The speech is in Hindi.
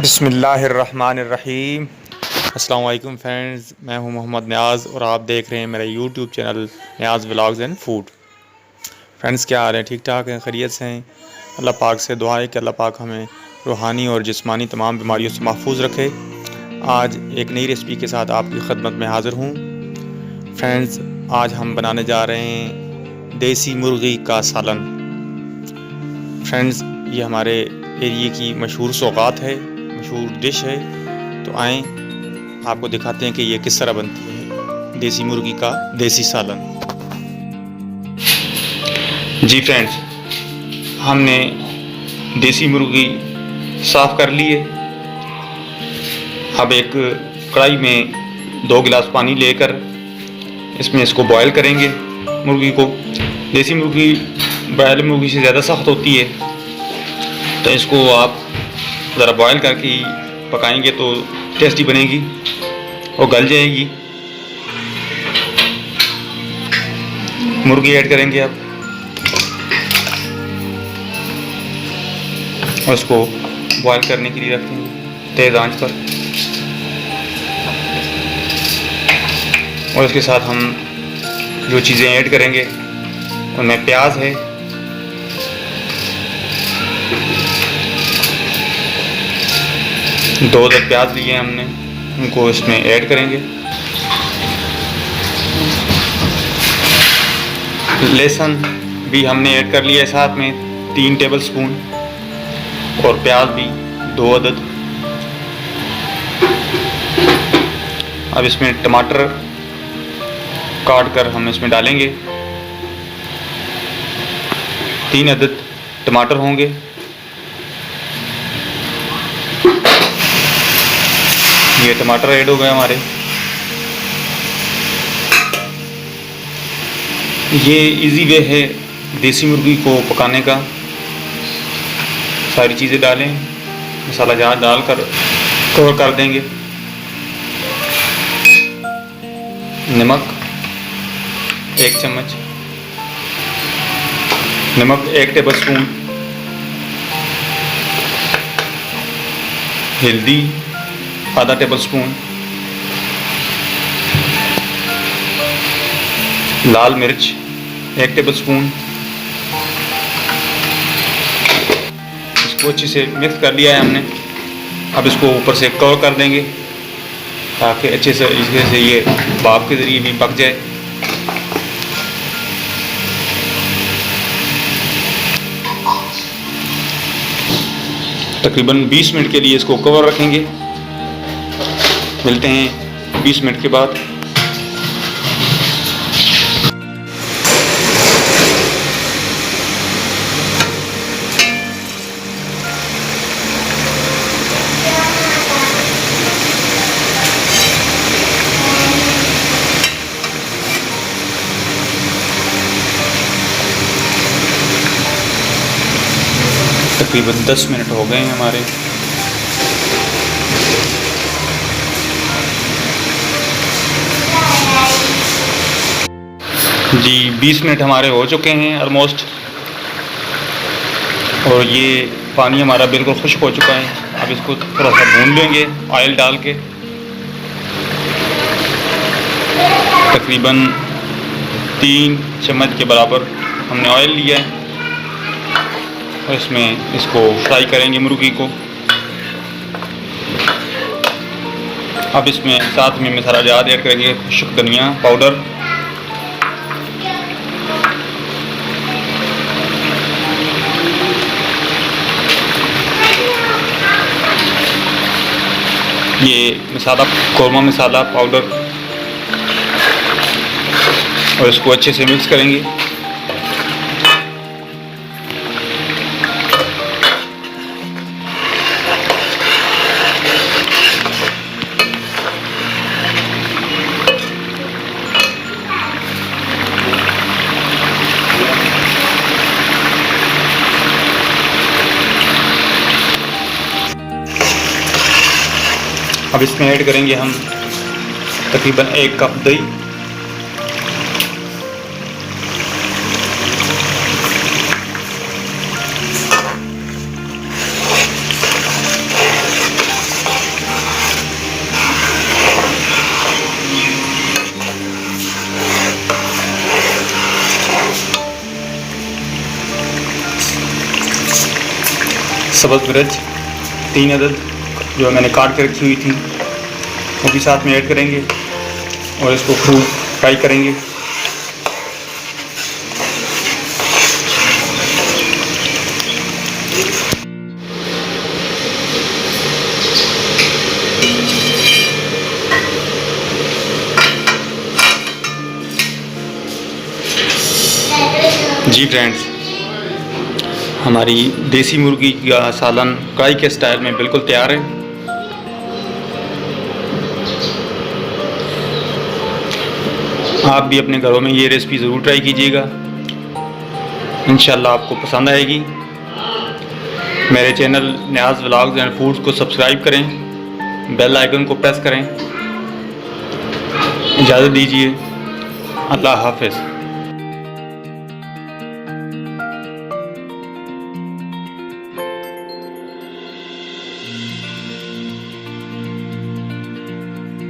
बिस्मिल्लाहिर्रहमानिर्रहीम। अस्सलाम वालेकुम फ्रेंड्स, मैं हूं मोहम्मद नियाज़ और आप देख रहे हैं मेरा YouTube channel Niyaz vlogs and food. Friends, क्या हाल है? ठीक ठाक हैं? खैरियत से हैं? अल्लाह पाक से दुआ है कि अल्लाह पाक हमें रूहानी और जिस्मानी तमाम बीमारियों से महफूज रखे। आज एक नई रेसिपी के साथ आपकी खदमत में हाज़िर हूँ। फ्रेंड्स, आज हम बनाने जा रहे हैं देसी मुर्गी का सालन। फ्रेंड्स, ये हमारे एरिए की मशहूर सौगात है, मशहूर डिश है। तो आएँ आपको दिखाते हैं कि ये किस तरह बनती है देसी मुर्गी का देसी सालन। जी फ्रेंड्स, हमने देसी मुर्गी साफ़ कर ली है। अब एक कढ़ाई में 2 गिलास पानी लेकर इसमें इसको बॉयल करेंगे मुर्गी को। देसी मुर्गी ब्रायलर मुर्गी से ज़्यादा सख्त होती है, तो इसको आप ज़रा बॉयल करके ही पकाएंगे तो टेस्टी बनेगी और गल जाएगी। मुर्गी ऐड करेंगे आप और इसको बॉयल करने के लिए रखेंगे तेज़ आंच पर। और इसके साथ हम जो चीज़ें ऐड करेंगे उनमें प्याज है, दो अदद प्याज लिए हमने, उनको इसमें ऐड करेंगे। लहसुन भी हमने ऐड कर लिया है साथ में 3 टेबल स्पून, और प्याज भी 2 अदद। अब इसमें टमाटर काट कर हम इसमें डालेंगे। 3 अदद टमाटर होंगे। ये टमाटर ऐड हो गए हमारे। ये इजी वे है देसी मुर्गी को पकाने का। सारी चीज़ें डालें, मसाला जार डालकर कवर कर देंगे। नमक 1 चम्मच, नमक 1 टेबल स्पून, हल्दी आधा टेबल स्पून, लाल मिर्च 1 टेबल स्पून। इसको अच्छे से मिक्स कर लिया है हमने। अब इसको ऊपर से कवर कर देंगे ताकि अच्छे से ये भाप के ज़रिए भी पक जाए। तकरीबन 20 मिनट के लिए इसको कवर रखेंगे। मिलते हैं 20 मिनट के बाद। तकरीबन 10 मिनट हो गए हैं हमारे। जी 20 मिनट हमारे हो चुके हैं ऑलमोस्ट, और ये पानी हमारा बिल्कुल खुश्क हो चुका है। अब इसको थोड़ा सा भून लेंगे ऑयल डाल के। तकरीबन 3 चम्मच के बराबर हमने ऑयल लिया है और इसमें इसको फ्राई करेंगे मुर्गी को। अब इसमें साथ में मसाला जात ऐड करेंगे, खुश्क धनिया पाउडर, ये मसाला कौरमा मसाला पाउडर, और इसको अच्छे से मिक्स करेंगे। अब इसमें ऐड करेंगे हम तकरीबन 1 कप दही, सब्ज़ मिर्च 3 अदद जो मैंने काट के रखी हुई थी वो भी साथ में ऐड करेंगे और इसको खूब फ्राई करेंगे। जी फ्रेंड्स, हमारी देसी मुर्गी का सालन कढ़ाई के स्टाइल में बिल्कुल तैयार है। आप भी अपने घरों में ये रेसिपी ज़रूर ट्राई कीजिएगा, इंशाल्लाह आपको पसंद आएगी। मेरे channel Niyaz vlogs and foods को सब्सक्राइब करें, बेल आइकन को प्रेस करें। इजाज़त दीजिए, अल्लाह हाफ़िज़।